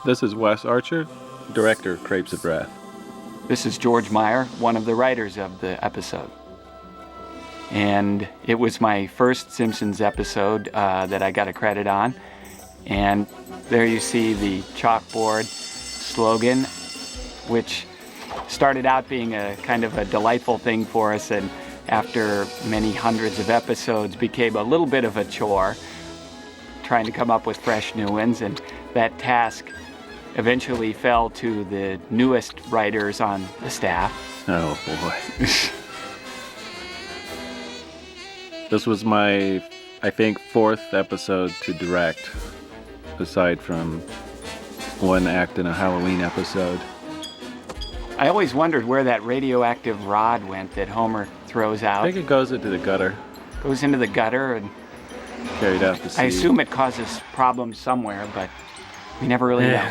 This is Wes Archer, director of Crepes of Wrath. This is George Meyer, one of the writers of the episode. And it was my first Simpsons episode that I got a credit on. And there you see the chalkboard slogan, which started out being a kind of a delightful thing for us, and after many hundreds of episodes became a little bit of a chore, trying to come up with fresh new ones, and that task eventually fell to the newest writers on the staff. Oh boy. This was my, I think, fourth episode to direct, aside from one act in a Halloween episode. I always wondered where that radioactive rod went that Homer throws out. I think it goes into the gutter. Goes into the gutter and carried out to sea. I assume it causes problems somewhere, but we never really know.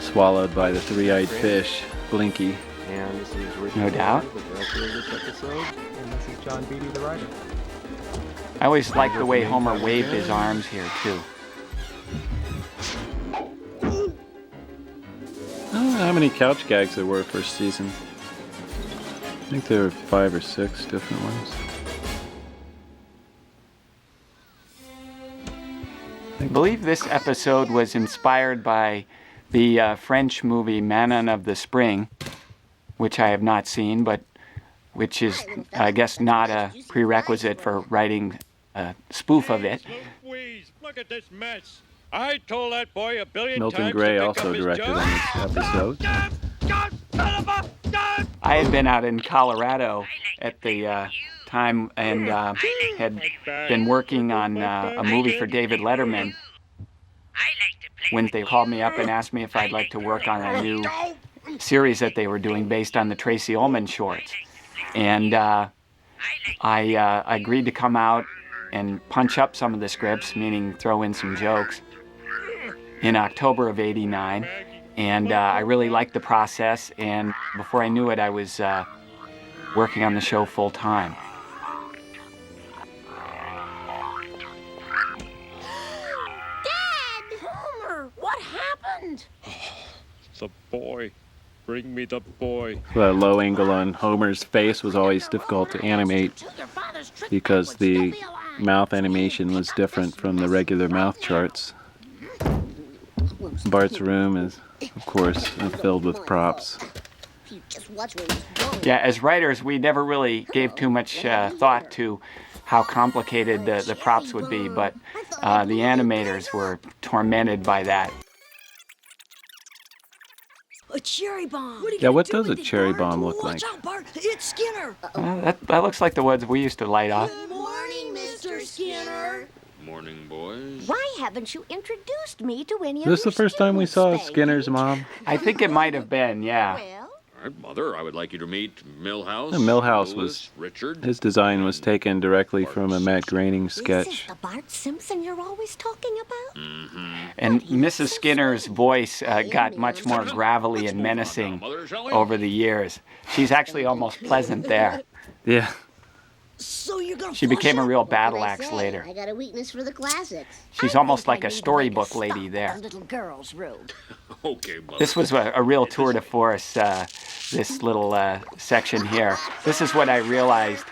Swallowed by the three-eyed fish, Blinky. And this is Rick, no doubt. The director of this episode, and this is John Beatty, the writer. I always liked the way Homer waved his arms here, too. I don't know how many couch gags there were first season. I think there were 5 or 6 different ones. I believe this episode was inspired by the French movie Manon of the Spring, which I have not seen, but which is, I guess, not a prerequisite for writing a spoof of it. Look at this mess. I told that boy a billion Milton times Gray to pick also up his directed job. on this episode. I had been out in Colorado at the time and had been working on a movie for David Letterman when they called me up and asked me if I'd like to work on a new series that they were doing based on the Tracy Ullman shorts. And I agreed to come out and punch up some of the scripts, meaning throw in some jokes, in October of '89. And I really liked the process, and before I knew it, I was working on the show full time. Dad! Homer, what happened? The boy. Bring me the boy. The low angle on Homer's face was always difficult to animate because the mouth animation was different from the regular mouth charts. Bart's room is, of course, filled with props. Yeah, as writers, we never really gave too much thought to how complicated the props would be, but the animators were tormented by that. A cherry bomb. Yeah, what does a cherry bomb look like? Watch out, Bart. It's Skinner. That looks like the ones we used to light off. Good morning, Mr. Skinner. Morning, boys. Why haven't you introduced me to any Is of this the first time we saw Skinner's mom? I think it might have been, yeah. Well, All right, Mother, I would like you to meet Milhouse. Milhouse Louis, was, Richard. his design was taken directly from a Matt Groening is sketch. it the Bart Simpson you're always talking about? And Mrs. Skinner's voice got much more gravelly and menacing over the years. She's actually almost pleasant there. Yeah. So you're gonna She flush became a out? real battle axe later. I got a weakness for the classics. She's I almost think I like a need to storybook make a lady stop there. at a little girl's room. Okay, Mother. This was a real tour de force, this little section here. This is what I realized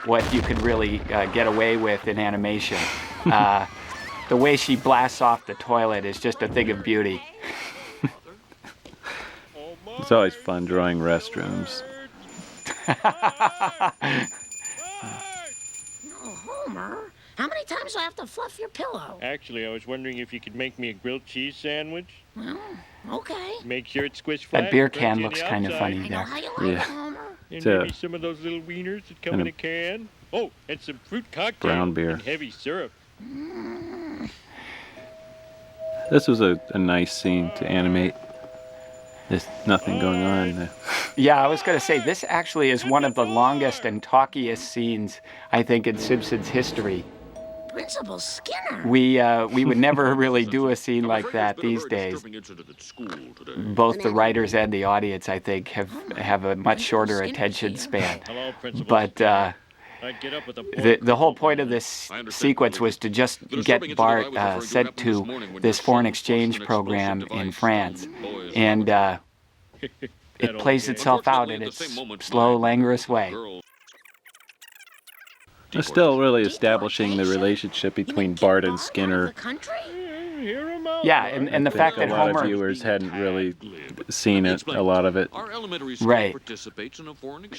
what you could really get away with in animation. The way she blasts off the toilet is just a thing of beauty. It's always fun drawing restrooms. Oh, Homer, how many times do I have to fluff your pillow? Actually, I was wondering if you could make me a grilled cheese sandwich. Well, okay. Make sure it's squished flat. That beer and crunchy can on looks the kind of outside. funny I know there. how you like Yeah. it, Homer. And It's maybe a- some of those little wieners that come kind in of a can. Oh, and some fruit cocktail. brown beer. And heavy syrup. This was a nice scene to animate. There's nothing going on. Yeah, I was going to say, this actually is one of the longest and talkiest scenes, I think, in Simpsons history. Principal Skinner. We would never really do a scene like that these days. Both the writers and the audience, I think, have a much shorter attention span. Hello, Principal. But I'd get up with a the whole point of this sequence was to just get Bart sent to this foreign exchange program in France. And it plays itself out in its slow, languorous way. They're still really establishing the relationship between Bart and Skinner. Yeah, and the fact that a lot Homer... of viewers hadn't really seen it, a lot of it. Right.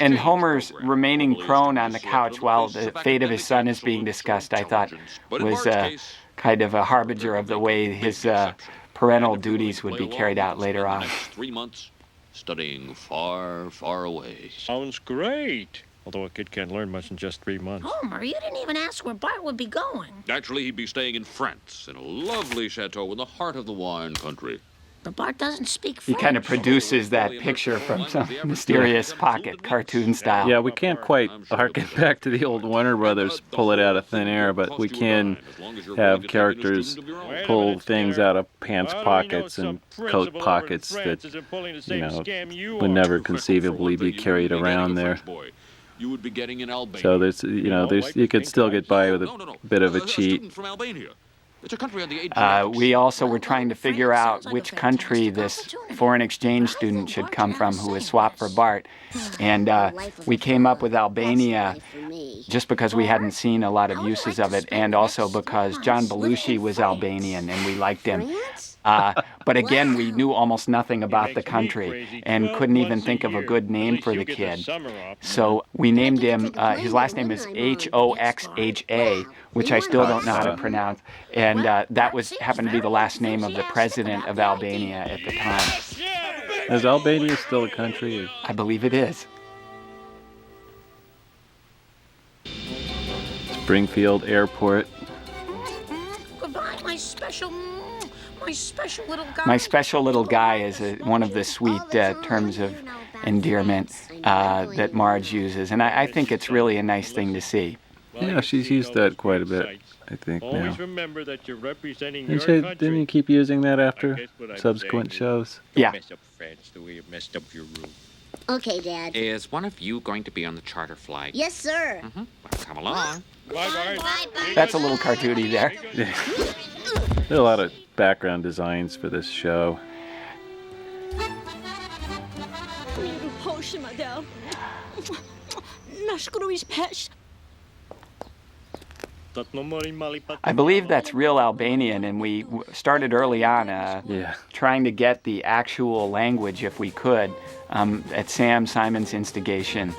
And Homer's remaining prone on the couch while the fate of his son is being discussed, I thought, was kind of a harbinger of the way his parental duties would be carried out later on. 3 months studying far, far away. Sounds great. Although a kid can't learn much in just 3 months. Homer, you didn't even ask where Bart would be going. Naturally, he'd be staying in France, in a lovely chateau in the heart of the wine country. But Bart doesn't speak He French. kind of produces that picture from some mysterious pocket, cartoon style. Yeah, we can't quite harken back to the old Warner Brothers pull it out of thin air, but we can have characters pull things out of pants pockets and coat pockets that, would never conceivably be carried around there. You would be getting an Albania. So there's, you could still get by with a bit of a cheat. It's a country on the We also were trying to figure out which country this foreign exchange student should come from who was swapped for Bart. And we came up with Albania just because we hadn't seen a lot of uses of it, and also because John Belushi was Albanian and we liked him. But again, we knew almost nothing about the country and couldn't even think of a good name for the kid. So we named him, his last name is Hoxha, which I still don't know how to pronounce. And that happened to be the last name of the president of Albania at the time. Is Albania still a country? I believe it is. Springfield Airport. Goodbye, my special little guy. My special little guy is one of the sweet terms of endearment that Marge uses, and I think it's really a nice thing to see. Yeah, she's used that quite a bit, I think, now. Always remember that you're representing your Didn't country. you keep using that after subsequent shows? Yeah. Mess up France the way you messed up your room. Okay, Dad. Is one of you going to be on the charter flight? Yes, sir. Well, come along. Bye-bye. That's a little cartoony there. There are a lot of background designs for this show. I believe that's real Albanian, and we started early on trying to get the actual language, if we could, at Sam Simon's instigation.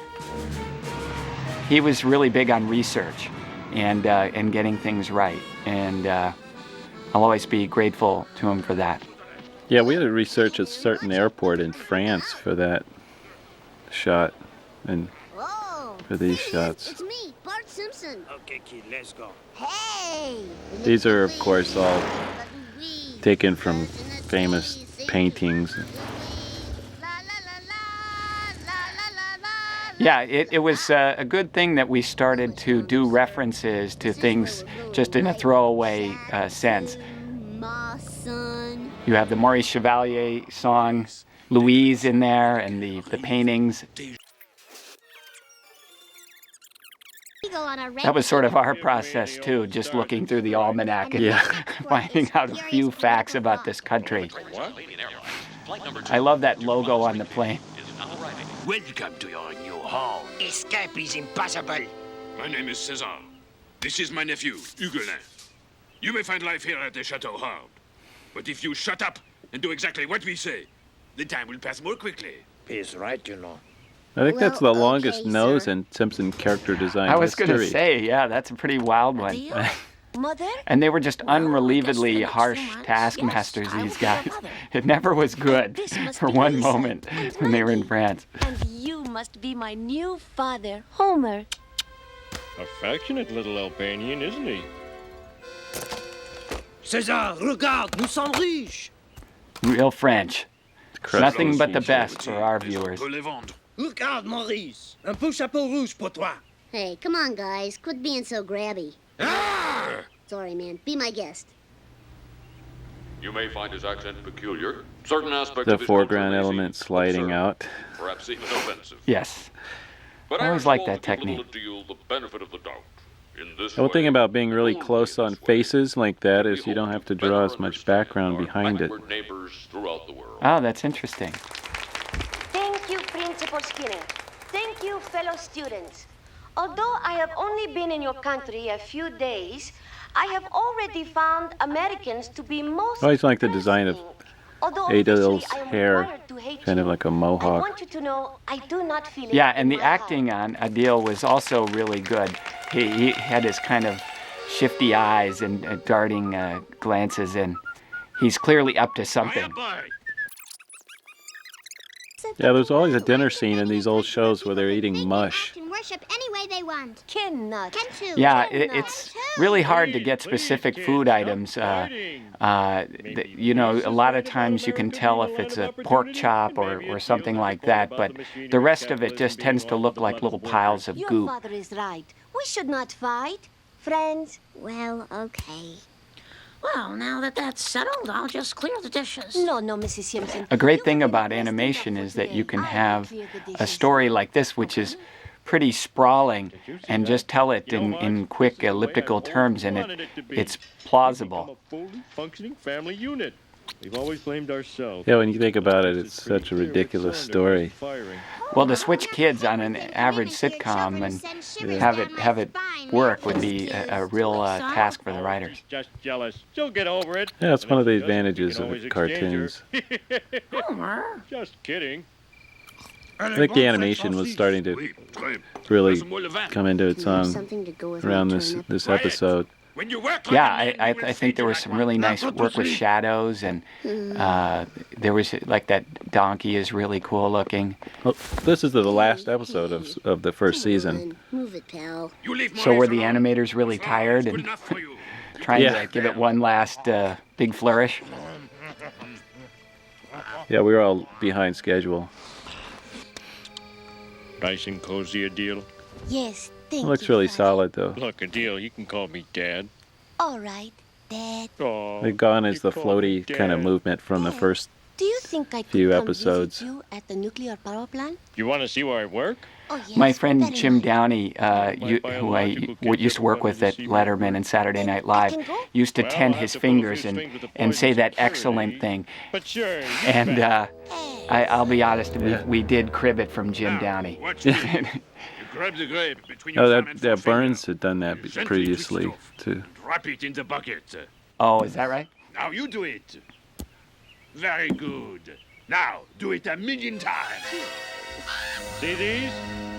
He was really big on research and getting things right, and I'll always be grateful to him for that. Yeah, we had to research a certain airport in France for that shot and for these shots. It's me, Bart Simpson. Okay, kid, let's go. Hey! These are, of course, all taken from famous paintings. Yeah, it was a good thing that we started to do references to things just in a throwaway sense. My son. You have the Maurice Chevalier song, Louise in there, and the paintings. That was sort of our process, too, just looking through the almanac and finding out a few facts about this country. I love that logo on the plane. Welcome to your new home. Escape is impossible. My name is César. This is my nephew, Huguelin. You may find life here at the Chateau hard. But if you shut up and do exactly what we say, the time will pass more quickly. He's right, you know. I think that's the longest nose in Simpson character design I was history. going to say, yeah, that's a pretty wild one. Mother? And they were just unrelievedly harsh taskmasters, these guys. It never was good for one moment when they were in France. And you must be my new father, Homer. Affectionate little Albanian, isn't he? César, regarde, nous sommes riches. Real French. Nothing but the best for our viewers. Regarde, Maurice. Un beau chapeau rouge pour toi. Hey, come on, guys. Quit being so grabby. Ah! Sorry, man. Be my guest. You may find his accent peculiar. Certain aspects The of his foreground culture may element seem sliding absurd, out. perhaps even offensive. Yes. But I always Irish like walls that give technique. little deal the benefit of the doubt. In this The whole thing way, about being really only close in on this way, faces like that we is you hope don't have to better draw as much understand background our behind it. backward neighbors throughout the world. Oh, that's interesting. Thank you, Principal Skinner. Thank you, fellow students. Although I have only been in your country a few days, I have already found Americans to be most I always like the design of interesting. Although Adol's officially I am hair, required to hate kind of you, like a I mohawk. want you to know I do not feel it Yeah, in and the my acting heart. on Adil was also really good. He had his kind of shifty eyes and darting glances, and he's clearly up to something. Yeah, there's always a dinner scene in these old shows where they're eating mush. Can worship any way they want. Cannot. Can too. Yeah, Can it's really hard to get specific food items. You know, a lot of times you can tell if it's a pork chop or something like that, but the rest of it just tends to look like little piles of Your goop. father is right. We should not fight. Friends? Well, okay. Well, now that that's settled, I'll just clear the dishes. No, Mrs. Simpson. A great You thing have been about resting animation up for is that today. you can I have clear the a dishes. story like this, which is pretty sprawling, and just tell it in quick elliptical terms, and it's plausible. A fully functioning family unit. We've always blamed ourselves. Yeah, when you think about it, it's such a ridiculous story. Well, to switch kids on an average sitcom and have it work would be a real task for the writers. Just jealous. She'll get over it. Yeah, it's And one if of the she doesn't, we advantages can of always cartoons. exchange her. Homer. Just kidding. I think the animation was starting to really come into its own Something to go with around my this turnip. episode. When you work Yeah, like a man, you will I say think there to was that some one, really "Now nice go to work with sleep." shadows, and there was like that donkey is really cool looking. Well, this is the last episode of the first season. Move it, pal. You leave So were the Maurice alone. animators really It's tired good and enough for you. trying Yeah. to give it one last big flourish? Yeah, we were all behind schedule. Nice and cozy, a deal. Yes, thank It you. looks really Father. solid, though. Look, a deal. You can call me Dad. All right, Dad. Oh, The gone is you the call me floaty kind of Dad. movement from the first. Do you think I could Few come episodes. visit you at the nuclear power plant? You want to see where I work? Oh, yes. My friend very Jim much. Downey, who I used to work with at Letterman and Saturday Night Live, used to Well, tend I'll his have to pull a fingers few and, strings with the and say poison that security. excellent thing. But sure. And I'll be honest, Yeah. we did crib it from Jim Now, Downey. watch me. You grab the grape between your Oh, thumb and that forefinger. Burns had done that You gently previously twist it off. too. Drop it in the bucket. Oh, is that right? Now you do it. Very good. Now do it 1,000,000 times. See these?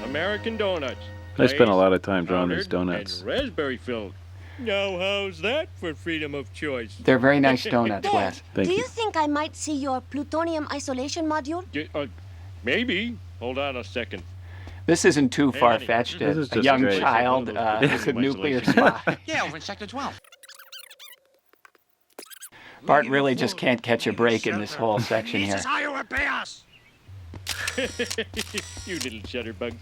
American donuts. I spent a Glazed, lot of time drawing these powdered, donuts. And raspberry filled. Now how's that for freedom of choice? They're very nice donuts, Dad, Wes. Thank do you. you think I might see your plutonium isolation module? Maybe. Hold on a second. This isn't too far-fetched. This is A just young great. child is a nuclear spy. Yeah, over in Sector 12. Bart really just can't catch a break in this whole section here. This is how you repay us. You little shutterbug.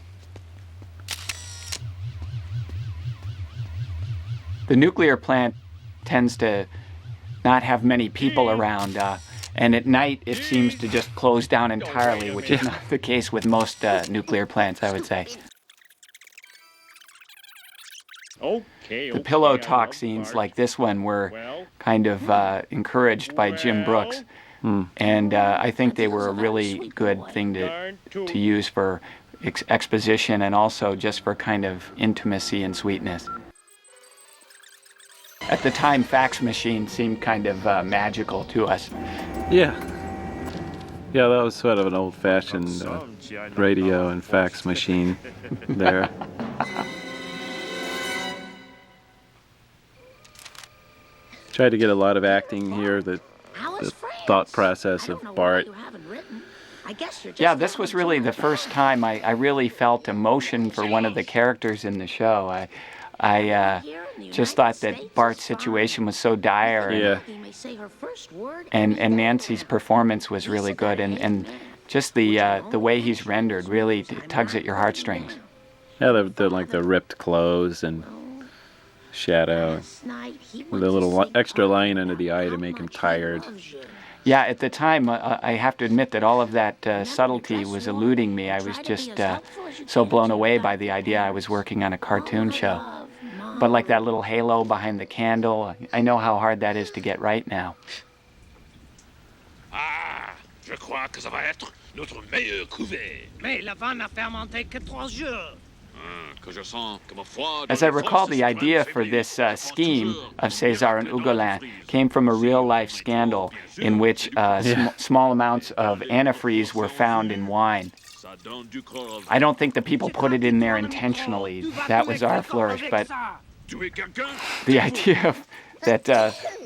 The nuclear plant tends to not have many people around, and at night it seems to just close down entirely, which is not the case with most nuclear plants, I would say. Okay. The pillow talk scenes like this one were kind of encouraged by Jim Brooks, and I think they were a really good thing to use for exposition and also just for kind of intimacy and sweetness. At the time, fax machines seemed kind of magical to us. Yeah. Yeah, that was sort of an old-fashioned radio and fax machine there. Tried to get a lot of acting here, the thought process of Bart. Yeah, this was really the first time I really felt emotion for one of the characters in the show. I just thought that Bart's situation was so dire, Yeah. and Nancy's performance was really good, and just the way he's rendered really tugs at your heartstrings. Yeah, they're like the ripped clothes and shadow with a little extra line under the eye to make him tired. Yeah, at the time, I have to admit that all of that subtlety was eluding me. I was just so blown away by the idea I was working on a cartoon show. But like that little halo behind the candle, I know how hard that is to get right now. Ah, je crois que ça va être notre meilleur couvert. Mais la vanne n'a fermenté que 3 jours. As I recall, the idea for this scheme of César and Ugolin came from a real-life scandal in which small amounts of antifreeze were found in wine. I don't think the people put it in there intentionally. That was our flourish, but the idea that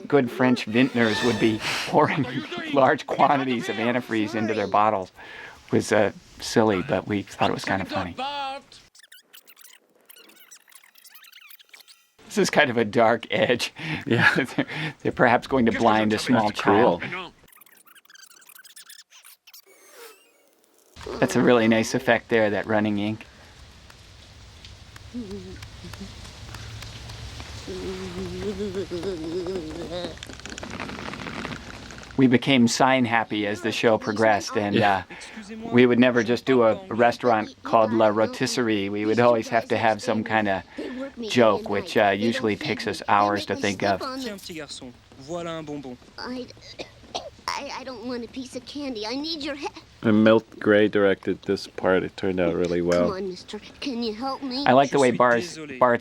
good French vintners would be pouring large quantities of antifreeze into their bottles was silly, but we thought it was kind of funny. This is kind of a dark edge. Yeah. They're perhaps going to blind a small child. That's a really nice effect there, that running ink. We became sign happy as the show progressed, and we would never just do a restaurant called La Rotisserie. We would always have to have some kind of joke, which usually takes us hours to think of. I don't want a piece of candy. I need your head. And Milt Gray directed this part. It turned out really well. Come on, mister. Can you help me? I like the way Bart's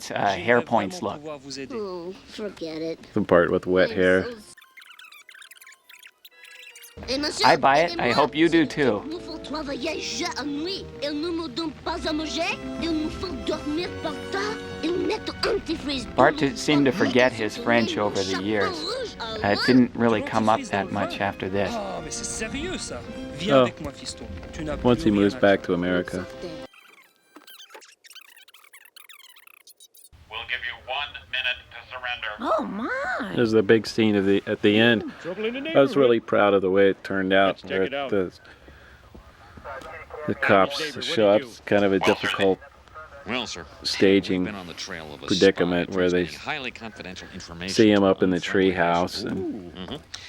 hair points look. Oh, forget it. The part with wet hair. I buy it. I hope you do too. Bart seemed to forget his French over the years. It didn't really come up that much after this. Oh, once he moves back to America. We'll give you 1 minute to surrender. Oh, my. There's the big scene at the end. I was really proud of the way it turned out. Where the cops show up. It's kind of a difficult staging predicament where they see him up in the tree house and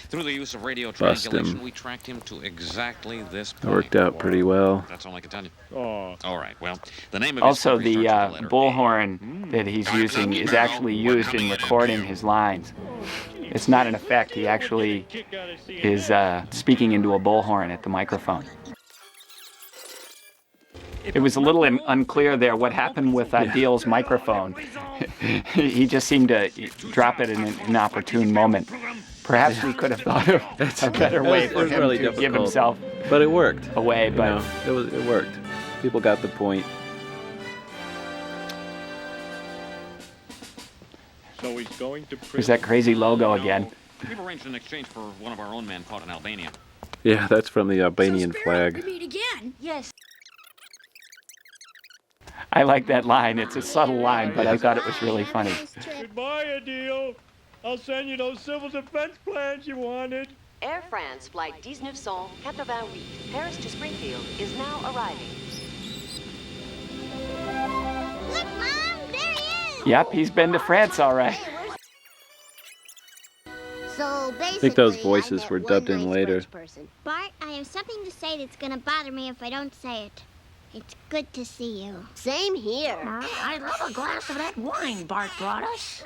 Through the use of radio bust triangulation, him. we tracked him to exactly this It point. worked out pretty well. That's all I can tell you. All right, well, the name of Also, his the story starts with the letter bullhorn that he's using is actually used in recording his lines. It's not an effect. He actually is speaking into a bullhorn at the microphone. It was a little unclear there what happened with Deal's microphone. He just seemed to drop it in an inopportune moment. Perhaps we could have thought of a better way for him really to difficult. give himself But it worked. away, but It worked. People got the point. So he's going to there's that crazy logo again. We've arranged an exchange for one of our own men caught in Albania. Yeah, that's from the Albanian flag. meet again. Yes. I like that line. It's a subtle line, but I thought it was really funny. Goodbye, Adil. I'll send you those civil defense plans you wanted. Air France Flight 1988, Paris to Springfield, is now arriving. Look, Mom, there he is. Yep, he's been to France all right. So basically, I think those I voices met were one dubbed in nice later. French person. Bart, I have something to say that's gonna bother me if I don't say it. It's good to see you. Same here. I'd love a glass of that wine Bart brought us.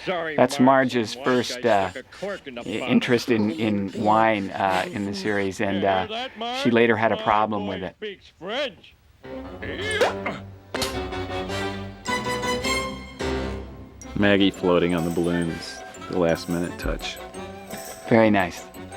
Sorry, That's Marge. Marge's One first guy stuck a cork in the bottle. interest in wine in the series, and Hear that, Marge? she later had a My problem boy with it. Speaks French. Maggie floating on the balloons. The last minute touch. Very nice.